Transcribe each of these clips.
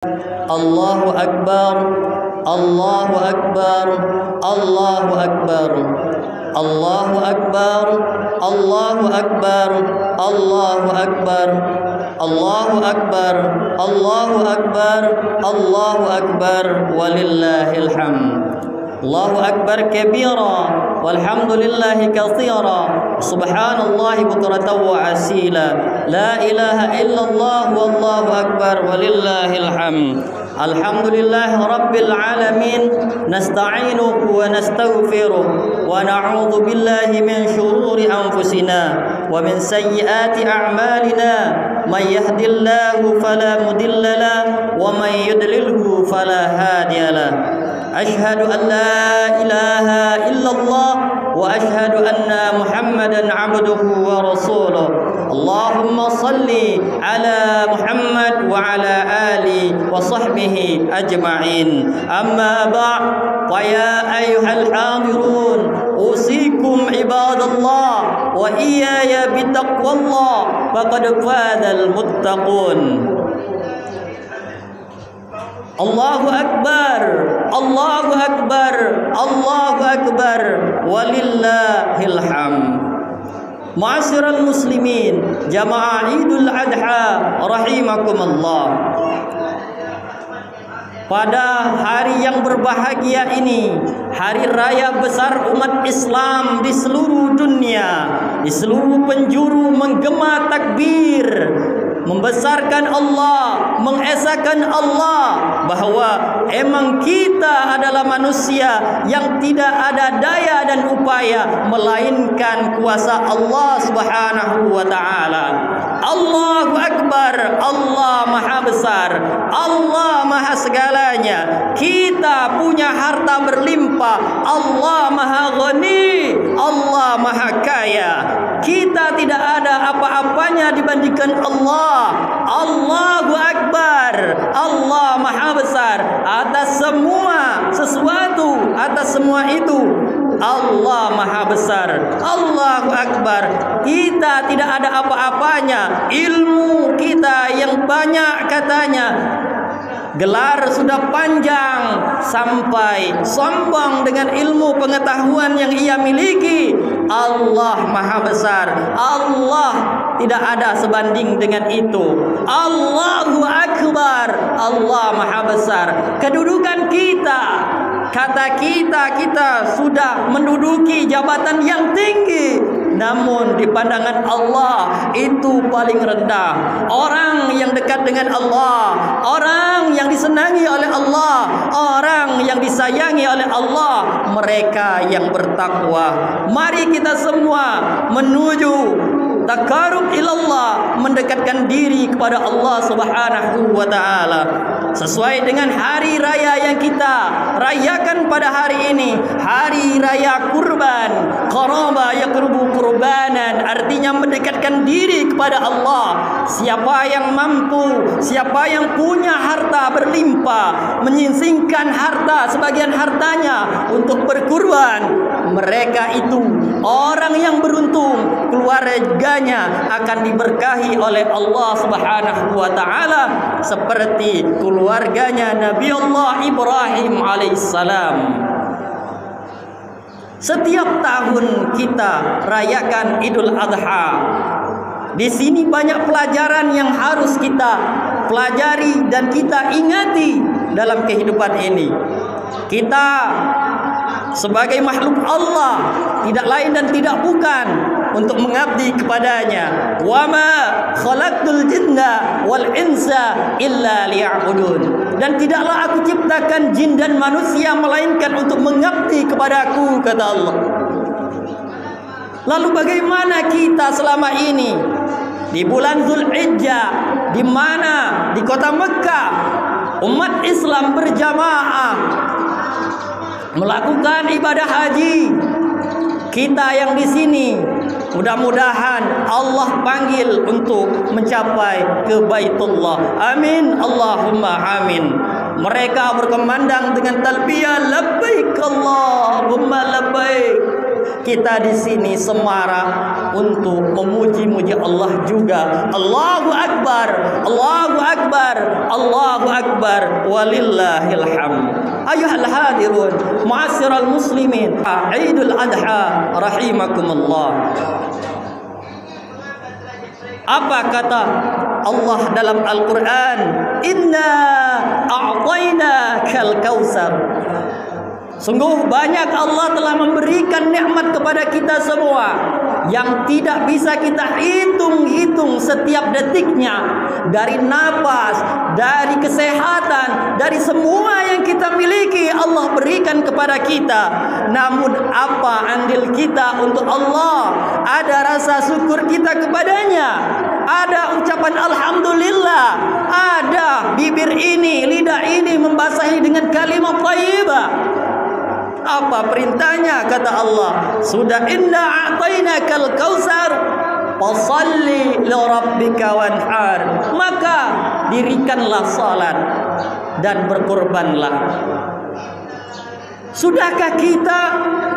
Allahu Akbar, Allahu Akbar, Allahu Akbar, Allahu Akbar, Allahu Akbar, Allahu Akbar, Allahu Akbar, Allahu Akbar, Allahu Akbar, walillahil hamd. Allahu Akbar kabira, walhamdulillahi katsira, subhanallahi bukratan wa asila, la ilaha illallah wallahu akbar, walillahil hamd. Alhamdulillahi rabbil alamin, nasta'inuhu wa nastaghfiruh wa na'udzu billahi min shururi anfusina wa min sayyiati a'malina, may yahdihillahu fala mudilla lahu wa may yudlilhu fala hadiya lahu. Ashhadu an la ilaha illallah wa ashhadu anna Muhammadan abduhu wa rasuluh. Allahumma salli ala Muhammad wa ala ali wa sahbihi ajma'in. Amma ba'd, fa ya ayyuhal hadirun, usikum ibadallah wa iyaya bitaqwallah, faqad fazal muttaqun. Allahu Akbar, Allahu Akbar, Allahu Akbar, walillahil hamd. Ma'asyiral muslimin, jamaah Idul Adha rahimakumullah. Pada hari yang berbahagia ini, hari raya besar umat Islam di seluruh dunia, di seluruh penjuru menggema takbir, membesarkan Allah, mengesahkan Allah, bahwa emang kita adalah manusia yang tidak ada daya dan upaya melainkan kuasa Allah Subhanahu wa taala. Allahu Akbar, Allah Maha Besar, Allah Maha segalanya. Kita punya harta berlimpah, Allah Maha Ghani, Allah Maha Kaya. Kita tidak ada apa-apanya dibandingkan Allah. Allahu Akbar, Allah Maha Besar. Atas semua sesuatu, atas semua itu Allah Maha Besar. Allahu Akbar. Kita tidak ada apa-apanya. Ilmu kita yang banyak katanya, gelar sudah panjang, sampai sombong dengan ilmu pengetahuan yang ia miliki. Allah Maha Besar. Allah tidak ada sebanding dengan itu. Allahu Akbar, Allah Maha Besar. Kedudukan kita, kata kita sudah menduduki jabatan yang tinggi, namun di pandangan Allah itu paling rendah. Orang yang dekat dengan Allah, orang yang disenangi oleh Allah, orang yang disayangi oleh Allah, mereka yang bertakwa. Mari kita semua menuju takarub ilallah, mendekatkan diri kepada Allah Subhanahu wa taala sesuai dengan hari raya yang kita rayakan pada hari ini, hari raya kurban. Qaraba yaqrubu qurbanan, artinya mendekatkan diri kepada Allah. Siapa yang mampu, siapa yang punya harta berlimpah, menyisihkan harta, sebagian hartanya untuk berkurban, mereka itu orang yang beruntung. Keluarganya akan diberkahi oleh Allah Subhanahu wa taala seperti keluarganya Nabi Allah Ibrahim alaihissalam. Setiap tahun kita rayakan Idul Adha. Di sini banyak pelajaran yang harus kita pelajari dan kita ingati dalam kehidupan ini. Kita sebagai makhluk Allah tidak lain dan tidak bukan untuk mengabdi kepadanya. Wa ma khalaqtul jinna wal insa illa liya'budun. Dan tidaklah aku ciptakan jin dan manusia melainkan untuk mengabdi kepadaku, kata Allah. Lalu bagaimana kita selama ini di bulan Zulhijjah, di mana di kota Mekah umat Islam berjamaah melakukan ibadah haji? Kita yang di sini mudah-mudahan Allah panggil untuk mencapai ke Baitullah. Amin, Allahumma amin. Mereka berkumandang dengan talbiyah labbaik Allahumma labbaik, Kita di sini semarak untuk memuji-muji Allah juga. Allahu Akbar, Allahu Akbar, Allahu Akbar, walillahil hamd. Ayuhal hadirun, ma'asyiral muslimin, Idul Adha rahimakumullah. Apa kata Allah dalam Al-Quran? Inna a'tainakal kautsar. Sungguh banyak Allah telah memberikan nikmat kepada kita semua yang tidak bisa kita hitung-hitung setiap detiknya. Dari napas, dari kesehatan, dari semua yang kita miliki Allah berikan kepada kita. Namun apa andil kita untuk Allah? Ada rasa syukur kita kepadanya, ada ucapan alhamdulillah, ada bibir ini, lidah ini membasahi dengan kalimat thayyibah. Apa perintahnya? Kata Allah, sudah inna a'tainakal kautsar fasalli li rabbika wanhar. Maka dirikanlah salat dan berkorbanlah. Sudahkah kita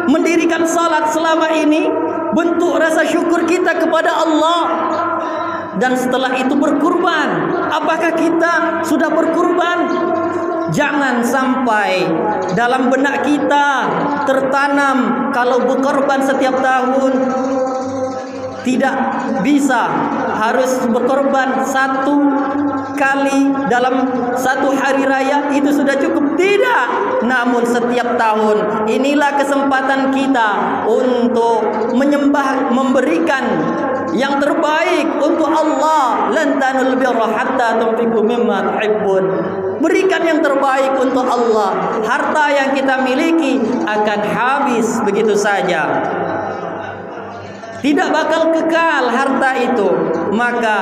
mendirikan salat selama ini? Bentuk rasa syukur kita kepada Allah. Dan setelah itu berkurban. Apakah kita sudah berkurban? Jangan sampai dalam benak kita tertanam kalau berkorban setiap tahun tidak bisa, harus berkorban satu kali dalam satu hari raya itu sudah cukup. Tidak, namun setiap tahun inilah kesempatan kita untuk menyembah, memberikan yang terbaik untuk Allah. Lan tanul birra hatta tunfiqu mimma tuhibbun. Berikan yang terbaik untuk Allah. Harta yang kita miliki akan habis begitu saja, tidak bakal kekal harta itu. Maka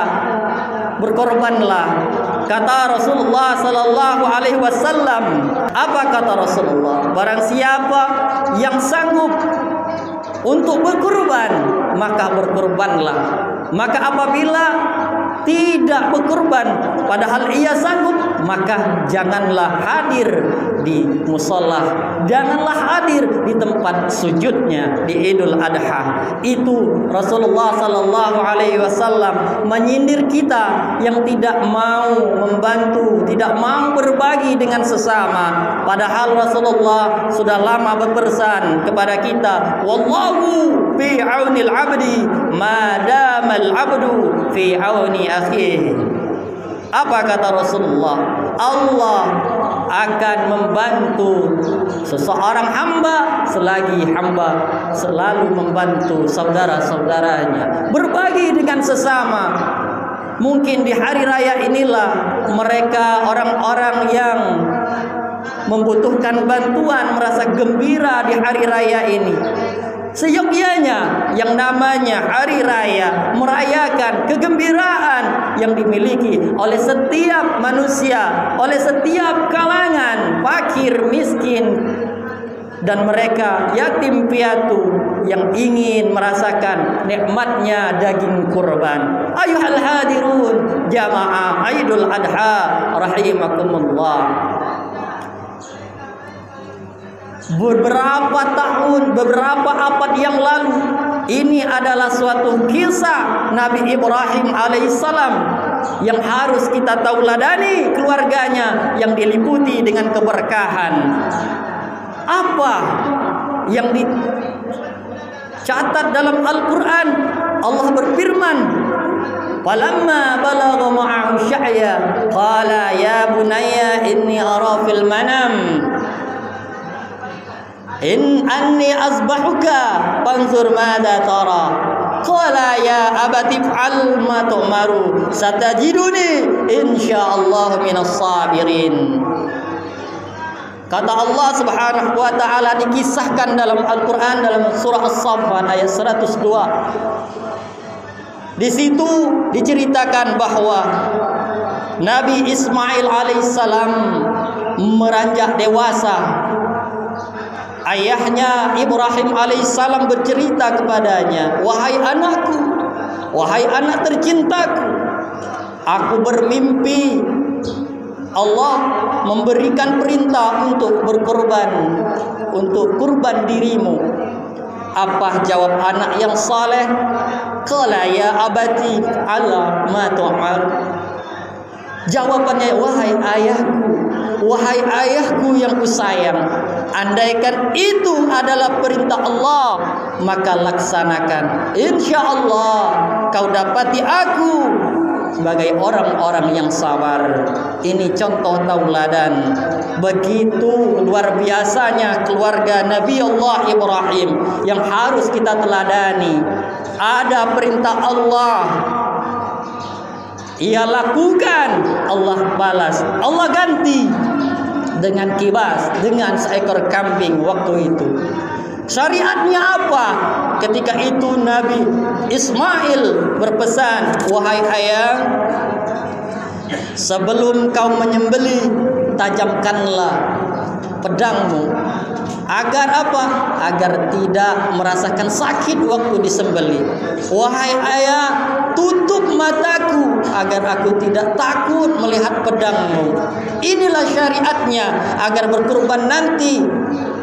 berkorbanlah. Kata Rasulullah sallallahu alaihi wasallam, apa kata Rasulullah? Barang siapa yang sanggup untuk berkorban, maka berkorbanlah. Maka apabila tidak berkorban padahal ia sanggup, maka janganlah hadir di musola, janganlah hadir di tempat sujudnya di Idul Adha. Itu Rasulullah sallallahu alaihi wasallam menyindir kita yang tidak mau membantu, tidak mau berbagi dengan sesama. Padahal Rasulullah sudah lama berpesan kepada kita, wallahu fi aunil abdi ma damal abdu fi auni akhihi. Apa kata Rasulullah? Allah akan membantu seseorang hamba selagi hamba selalu membantu saudara-saudaranya, berbagi dengan sesama. Mungkin di hari raya inilah mereka orang-orang yang membutuhkan bantuan merasa gembira di hari raya ini. Seyogyanya yang namanya hari raya merayakan kegembiraan yang dimiliki oleh setiap manusia, oleh setiap kalangan, fakir, miskin, dan mereka yatim piatu yang ingin merasakan nikmatnya daging kurban. Ayuhal hadirun jamaah Idul Adha rahimakumullah. Beberapa tahun, beberapa abad yang lalu, ini adalah suatu kisah Nabi Ibrahim alaihissalam yang harus kita tauladani keluarganya yang diliputi dengan keberkahan. Apa yang dicatat dalam Al-Quran? Allah berfirman, falamma balagha ma'ahu sya'ya qala ya bunayya inni ara fil manam in anni azbahuka fanzur madza tara qala ya abati fa'al ma tu'maru satajiduni insyaallah minas sabirin. Kata Allah Subhanahu wa taala dikisahkan dalam Al-Qur'an dalam surah As-Saffat ayat 102. Di situ diceritakan bahwa Nabi Ismail alaihissalam meranjak dewasa. Ayahnya Ibrahim alaihissalam bercerita kepadanya, wahai anakku, wahai anak tercintaku, aku bermimpi Allah memberikan perintah untuk berkorban, untuk kurban dirimu. Apa jawab anak yang saleh? Qala ya abati ala ma tu'al. Jawabannya, wahai ayahku yang kusayang, andaikan itu adalah perintah Allah, maka laksanakan. InsyaAllah kau dapati aku sebagai orang-orang yang sabar. Ini contoh tauladan. Begitu luar biasanya keluarga Nabi Allah Ibrahim yang harus kita teladani. Ada perintah Allah, ia lakukan, Allah balas, Allah ganti dengan kibas, dengan seekor kambing waktu itu. Syariatnya apa? Ketika itu Nabi Ismail berpesan, wahai ayah, sebelum kau menyembelih, tajamkanlah pedangmu. Agar apa? Agar tidak merasakan sakit waktu disembelih. Wahai ayah, tutup mataku agar aku tidak takut melihat pedangmu. Inilah syariatnya, agar berkorban nanti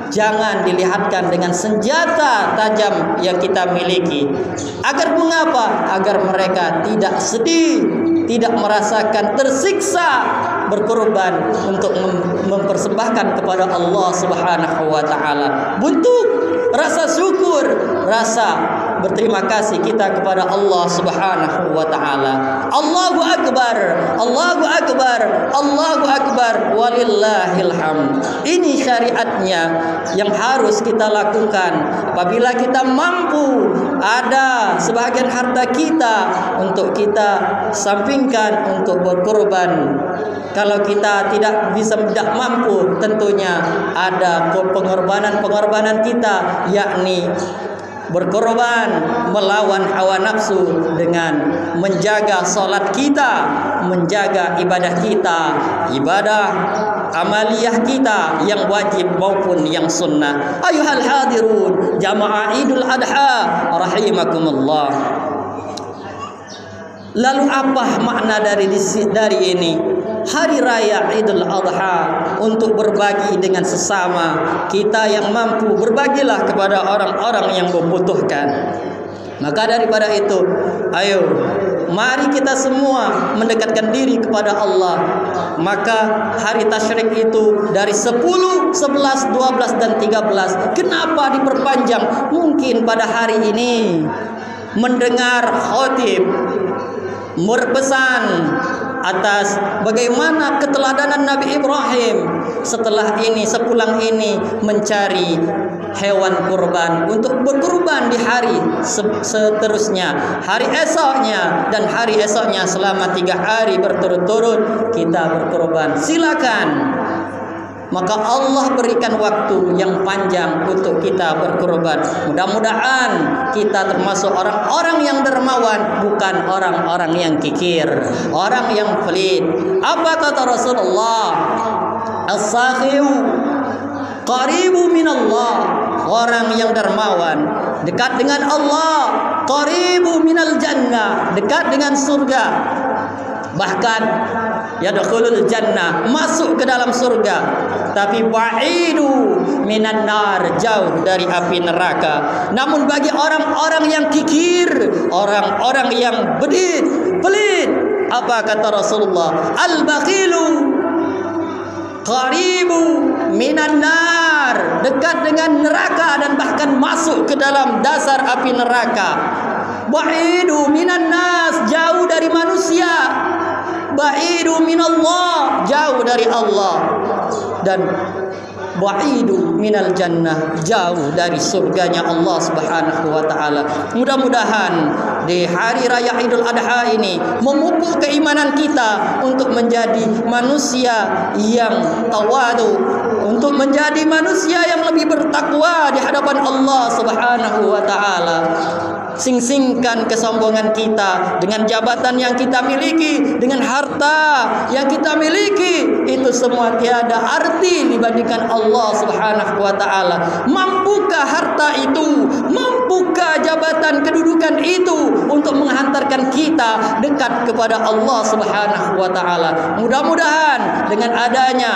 jangan dilihatkan dengan senjata tajam yang kita miliki. Agar mengapa? Agar mereka tidak sedih, tidak merasakan tersiksa berkorban untuk mempersembahkan kepada Allah Subhanahu wa taala. Bentuk rasa syukur, rasa berterima kasih kita kepada Allah Subhanahu wa taala. Allahu akbar, Allahu akbar, Allahu akbar, walillahil hamd. Ini syariatnya yang harus kita lakukan. Apabila kita mampu, ada sebahagian harta kita untuk kita sampingkan untuk berkorban. Kalau kita tidak mampu, tentunya ada pengorbanan kita, yakni berkorban melawan hawa nafsu dengan menjaga salat kita, menjaga ibadah kita, ibadah amaliyah kita yang wajib maupun yang sunnah. Ayuhal hadirun, jamaah Idul Adha rahimakumullah. Lalu apa makna dari ini? Hari raya Idul Adha untuk berbagi dengan sesama kita yang mampu. Berbagilah kepada orang-orang yang membutuhkan. Maka daripada itu, ayo mari kita semua mendekatkan diri kepada Allah. Maka hari tasyrik itu dari 10, 11, 12 dan 13. Kenapa diperpanjang? Mungkin pada hari ini mendengar khatib berpesan atas bagaimana keteladanan Nabi Ibrahim setelah ini, sepulang ini mencari hewan kurban untuk berkurban di hari seterusnya, hari esoknya dan hari esoknya, selama 3 hari berturut-turut kita berkurban. Silakan. Maka Allah berikan waktu yang panjang untuk kita berkorban. Mudah-mudahan kita termasuk orang-orang yang dermawan, bukan orang-orang yang kikir, orang yang pelit. Apa kata Rasulullah? As-sakhiyu qaribu minallah. Orang yang dermawan dekat dengan Allah. Qaribu minal jannah, dekat dengan surga. Bahkan yadkhulul jannah, masuk ke dalam surga. Tapi ba'idu minan nar, jauh dari api neraka. Namun bagi orang-orang yang kikir, orang-orang yang bedit, pelit, apa kata Rasulullah? Al-bakhilu qaribu minan nar, dekat dengan neraka dan bahkan masuk ke dalam dasar api neraka. Ba'idu minan nas, jauh dari manusia. Ba'idu minallah, jauh dari Allah. Dan ba'idu minal jannah, jauh dari surganya Allah Subhanahu wa taala. Mudah-mudahan di hari raya Idul Adha ini memupuk keimanan kita untuk menjadi manusia yang tawadu, untuk menjadi manusia yang lebih bertakwa di hadapan Allah Subhanahu wa taala. Sing-singkan kesombongan kita dengan jabatan yang kita miliki, dengan harta yang kita miliki. Itu semua tiada arti dibandingkan Allah Subhanahu wa taala. Mampukah harta itu, mampukah jabatan kedudukan itu untuk menghantarkan kita dekat kepada Allah Subhanahu wa taala? Mudah-mudahan dengan adanya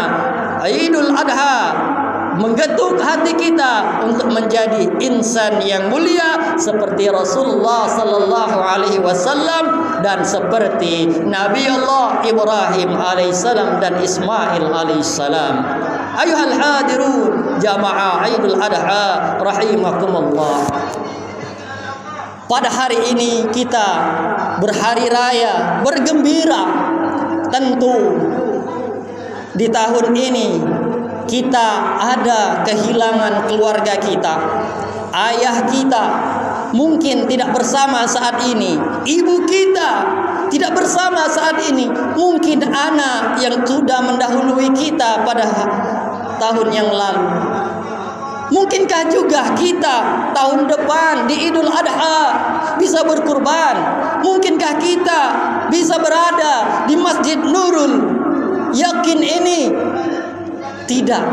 Idul Adha menggetuk hati kita untuk menjadi insan yang mulia seperti Rasulullah sallallahu alaihi wasallam dan seperti Nabi Allah Ibrahim alaihissalam dan Ismail alaihissalam. Ayuhal hadirun jamaah Idul Adha rahimakumullah. Pada hari ini kita berhari raya, bergembira. Tentu di tahun ini kita ada kehilangan keluarga kita. Ayah kita mungkin tidak bersama saat ini. Ibu kita tidak bersama saat ini. Mungkin anak yang sudah mendahului kita pada tahun yang lalu. Mungkinkah juga kita tahun depan di Idul Adha bisa berkurban? Mungkinkah kita bisa berada di Masjid Nurul Yakin ini? Tidak,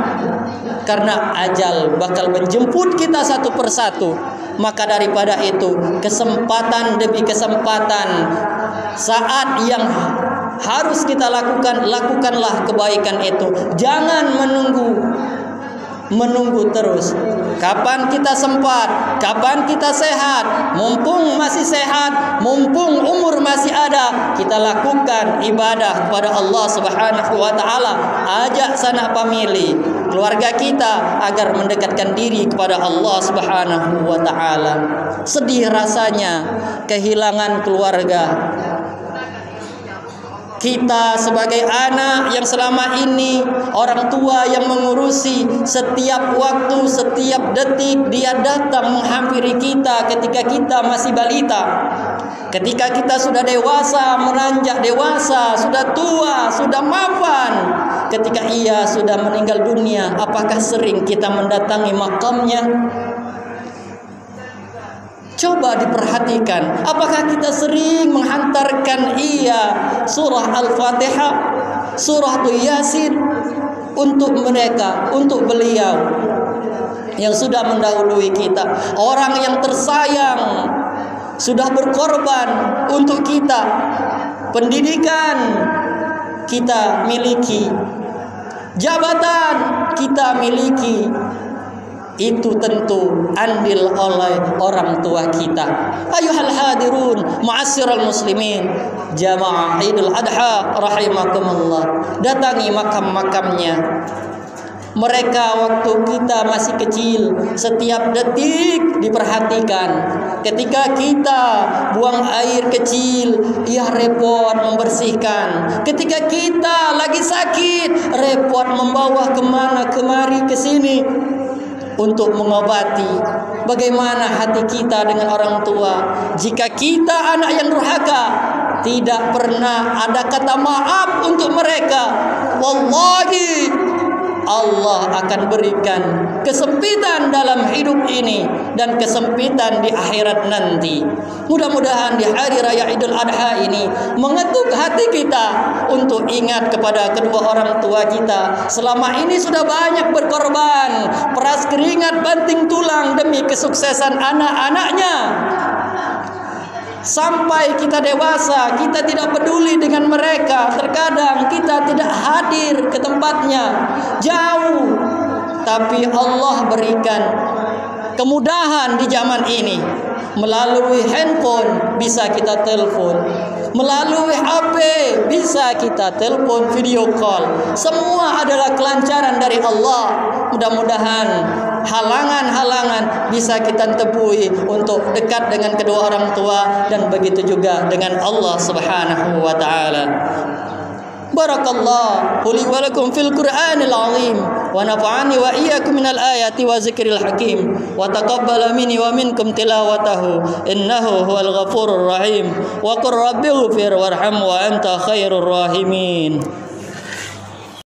karena ajal bakal menjemput kita satu persatu. Maka daripada itu, kesempatan demi kesempatan, saat yang harus kita lakukan, lakukanlah kebaikan itu. Jangan menunggu terus. Kapan kita sempat, kapan kita sehat, mumpung masih sehat, mumpung umur masih ada, kita lakukan ibadah kepada Allah Subhanahu wa taala. Ajak sanak famili, keluarga kita agar mendekatkan diri kepada Allah Subhanahu wa taala. Sedih rasanya kehilangan keluarga. Kita sebagai anak yang selama ini orang tua yang mengurusi, setiap waktu, setiap detik dia datang menghampiri kita ketika kita masih balita. Ketika kita sudah dewasa, menanjak dewasa, sudah tua, sudah mapan, ketika ia sudah meninggal dunia, apakah sering kita mendatangi makamnya? Coba diperhatikan, apakah kita sering menghantarkan ia surah Al-Fatihah, surah Yasin untuk mereka, untuk beliau yang sudah mendahului kita, orang yang tersayang, sudah berkorban untuk kita. Pendidikan kita miliki, jabatan kita miliki, itu tentu andil oleh orang tua kita. Ayuhal hadirun ma'asyiral muslimin, jamaah Idul Adha rahimakumullah. Datangi makam-makamnya. Mereka waktu kita masih kecil, setiap detik diperhatikan. Ketika kita buang air kecil, ia repot membersihkan. Ketika kita lagi sakit, repot membawa kemana kemari ke sini untuk mengobati. Bagaimana hati kita dengan orang tua? Jika kita anak yang durhaka, tidak pernah ada kata maaf untuk mereka, wallahi Allah akan berikan kesempitan dalam hidup ini dan kesempitan di akhirat nanti. Mudah-mudahan di hari raya Idul Adha ini mengetuk hati kita untuk ingat kepada kedua orang tua kita. Selama ini sudah banyak berkorban, peras keringat, banting tulang demi kesuksesan anak-anaknya. Sampai kita dewasa, kita tidak peduli dengan mereka. Terkadang kita tidak hadir ke tempatnya, jauh. Tapi Allah berikan kemudahan di zaman ini. Melalui handphone bisa kita telepon, melalui HP bisa kita telepon, video call. Semua adalah kelancaran dari Allah. Mudah-mudahan halangan-halangan bisa kita temui untuk dekat dengan kedua orang tua, dan begitu juga dengan Allah Subhanahu wa taala. Barakallahu li wa lakum fil Qur'anil azim wa nafa'ani wa iyyakum minal ayati wa zikril hakim wa taqabbala minni wa minkum tilawatahu innahu huwal ghafurur rahim wa qur rabbighfir warham wa anta khairur rahimin.